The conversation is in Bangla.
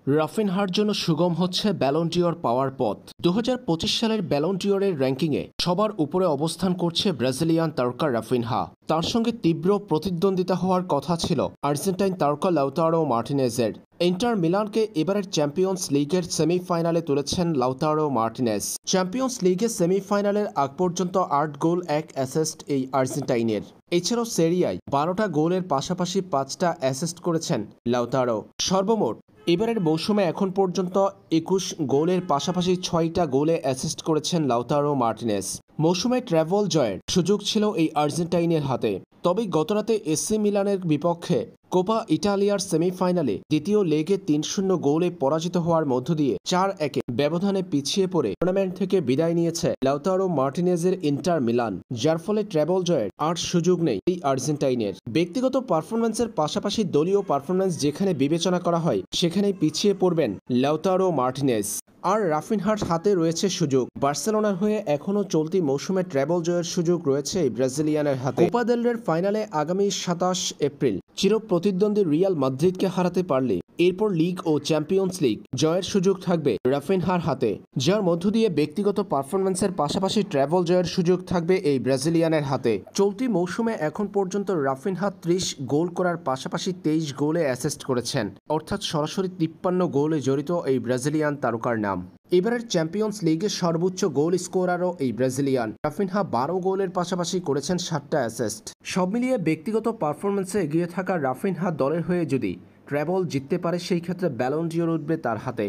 রাফিনহার জন্য সুগম হচ্ছে ব্যালন ডিওর পাওয়ার পথ। 2025 সালের ব্যালন ডিওরের র্যাঙ্কিংয়ে সবার উপরে অবস্থান করছে ব্রাজিলিয়ান তারকা রাফিনহা। তার সঙ্গে তীব্র প্রতিদ্বন্দ্বিতা হওয়ার কথা ছিল আর্জেন্টাইন তারকা লাউতারো মার্টিনেজের। ইন্টার মিলানকে এবারের চ্যাম্পিয়ন্স লিগের সেমিফাইনালে তুলেছেন লাউতারো মার্টিনেজ। চ্যাম্পিয়ন্স লিগের সেমিফাইনালের আগ পর্যন্ত 8 গোল 1 অ্যাসিস্ট এই আর্জেন্টাইনের। এছাড়াও সেরিয়ায় 12টা গোলের পাশাপাশি 5টা অ্যাসিস্ট করেছেন লাউতারো। সর্বমোট এবারের মৌসুমে এখন পর্যন্ত 21 গোলের পাশাপাশি 6টা গোলে অ্যাসিস্ট করেছেন লাউতারো মার্টিনেজ। মৌসুমে ট্র্যাভেল জয়ের সুযোগ ছিল এই আর্জেন্টাইনের হাতে, তবে গতরাতে এসি মিলানের বিপক্ষে কোপা ইটালিয়ার সেমিফাইনালে দ্বিতীয় লেগে 3-0 গোলে পরাজিত হওয়ার মধ্য দিয়ে 4-1 ব্যবধানে পিছিয়ে পড়ে টুর্নামেন্ট থেকে বিদায় নিয়েছে লাউতারো মার্টিনেজের ইন্টার মিলান, যার ফলে ট্র্যাভেল জয়ের আর সুযোগ নেই এই আর্জেন্টাইনের। ব্যক্তিগত পারফরম্যান্সের পাশাপাশি দলীয় পারফরম্যান্স যেখানে বিবেচনা করা হয় সেখানেই পিছিয়ে পড়বেন লাউতারো মার্টিনেজ। আর রাফিনহার হাতে রয়েছে সুযোগ। বার্সেলোনার হয়ে এখনও চলতি মৌসুমে ট্র্যাভেল জয়ের সুযোগ রয়েছে এই ব্রাজিলিয়ানের হাতে। কোপা দেল রের ফাইনালে আগামী 27 এপ্রিল চির প্রতিদ্বন্দ্বী রিয়াল মাদ্রিদকে হারাতে পারলে এরপর লিগ ও চ্যাম্পিয়ন্স লিগ জয়ের সুযোগ থাকবে রাফিনহার হাতে, যার মধ্য দিয়ে ব্যক্তিগত পারফরম্যান্সের পাশাপাশি ট্র্যাভেল জয়ের সুযোগ থাকবে এই ব্রাজিলিয়ানের হাতে। চলতি মৌসুমে এখন পর্যন্ত রাফিনহা 30 গোল করার পাশাপাশি 23 গোলে অ্যাসিস্ট করেছেন, অর্থাৎ সরাসরি 53 গোলে জড়িত এই ব্রাজিলিয়ান তারকার নাম। এবারের চ্যাম্পিয়ন্স লিগের সর্বোচ্চ গোল স্কোরারও এই ব্রাজিলিয়ান। রাফিনহা 12 গোলের পাশাপাশি করেছেন 7টা অ্যাসিস্ট। সব মিলিয়ে ব্যক্তিগত পারফরম্যান্সে এগিয়ে থাকা রাফিনহা দলের হয়ে যদি ট্র্যাভেল জিততে পারে সেই ক্ষেত্রে ব্যালন ডিওর উঠবে তার হাতে।